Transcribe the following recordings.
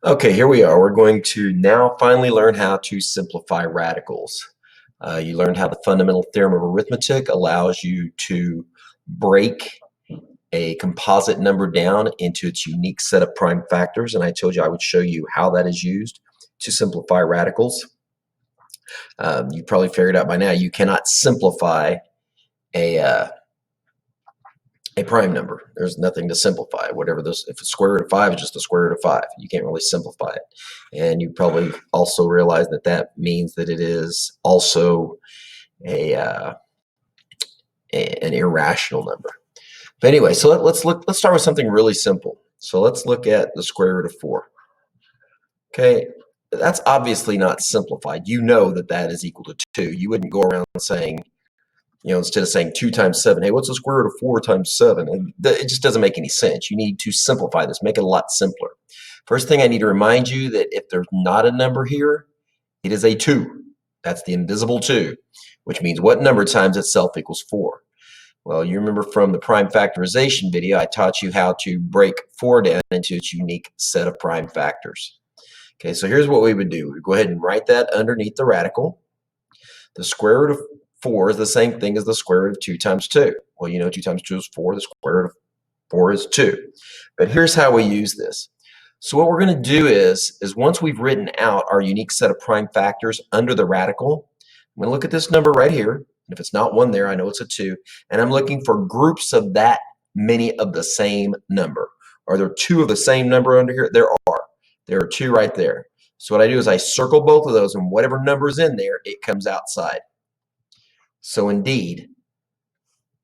Okay, here we are. We're going to now finally learn how to simplify radicals. You learned how the fundamental theorem of arithmetic allows you to break a composite number down into its unique set of prime factors, and I told you I would show you how that is used to simplify radicals. You probably figured out by now you cannot simplify a a prime number. There's nothing to simplify. Whatever this, if the square root of 5 is just the square root of 5, you can't really simplify it. And you probably also realize that that means that it is also an irrational number. But anyway, so let's start with something really simple. So let's look at the square root of 4. Okay, that's obviously not simplified. You know that that is equal to 2. You wouldn't go around saying, instead of saying 2 times 7, hey, what's the square root of 4 times 7? And it just doesn't make any sense. You need to simplify this, make it a lot simpler. First thing I need to remind you that if there's not a number here, it is a 2. That's the invisible 2, which means what number times itself equals 4? Well, you remember from the prime factorization video, I taught you how to break 4 down into its unique set of prime factors. Okay, so here's what we would do. We go ahead and write that underneath the radical. The square root of 4 is the same thing as the square root of 2 times 2. Well, 2 times 2 is 4. The square root of 4 is 2. But here's how we use this. So what we're going to do is once we've written out our unique set of prime factors under the radical, I'm going to look at this number right here. And if it's not 1 there, I know it's a 2. And I'm looking for groups of that many of the same number. Are there 2 of the same number under here? There are. There are 2 right there. So what I do is I circle both of those, and whatever number is in there, it comes outside. So indeed,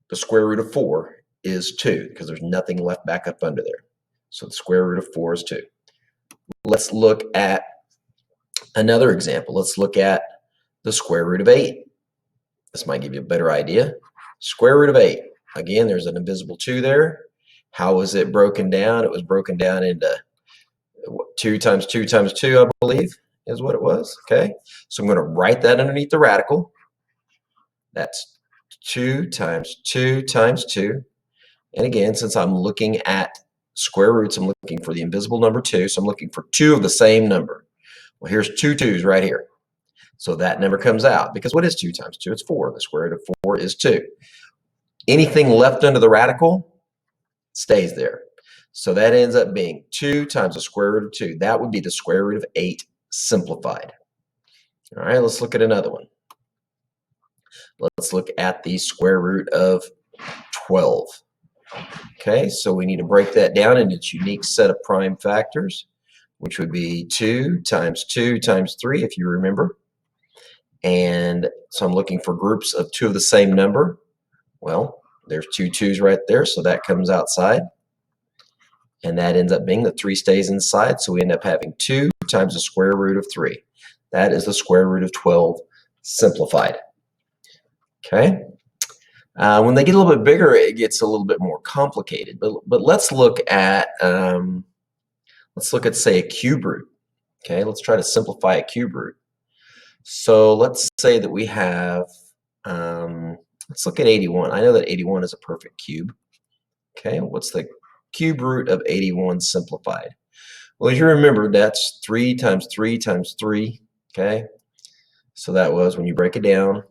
the square root of 4 is 2 because there's nothing left back up under there. So the square root of 4 is 2. Let's look at another example. Let's look at the square root of 8. This might give you a better idea. Square root of 8. Again, there's an invisible 2 there. How was it broken down? It was broken down into 2 times 2 times 2, I believe, is what it was. Okay, so I'm going to write that underneath the radical. That's 2 times 2 times 2. And again, since I'm looking at square roots, I'm looking for the invisible number 2. So I'm looking for 2 of the same number. Well, here's 2 2's right here. So that number comes out. Because what is 2 times 2? It's 4. The square root of 4 is 2. Anything left under the radical stays there. So that ends up being 2 times the square root of 2. That would be the square root of 8 simplified. All right, let's look at another one. Let's look at the square root of 12. Okay, so we need to break that down into its unique set of prime factors, which would be 2 times 2 times 3, if you remember. And so I'm looking for groups of 2 of the same number. Well, there's 2 2's right there, so that comes outside. And that ends up being the 3 stays inside, so we end up having 2 times the square root of 3. That is the square root of 12 simplified. Okay. When they get a little bit bigger, it gets a little bit more complicated. But let's look at say a cube root. Okay, let's try to simplify a cube root. So let's say that we have let's look at 81. I know that 81 is a perfect cube. Okay, what's the cube root of 81 simplified? Well, as you remember, that's 3 times 3 times 3. Okay, so that was, when you break it down,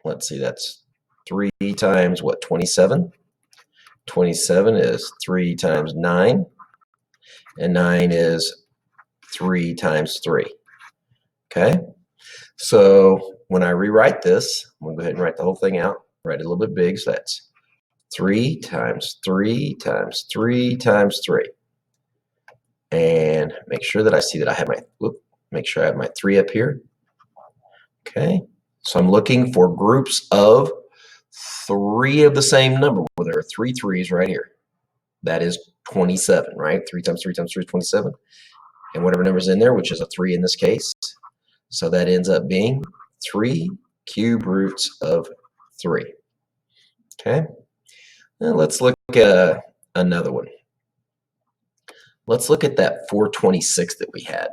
let's see, that's 3 times what, 27? 27 is 3 times 9, and 9 is 3 times 3. Okay, so when I rewrite this, I'm going to go ahead and write the whole thing out, write it a little bit big, so that's 3 times 3 times 3 times 3. And make sure that I see that I have make sure I have my 3 up here. Okay, so I'm looking for groups of 3 of the same number. Well, there are 3 3's right here. That is 27, right? 3 times 3 times 3 is 27. And whatever number's in there, which is a 3 in this case. So that ends up being 3 cube roots of 3. Okay, now let's look at another one. Let's look at that 426 that we had.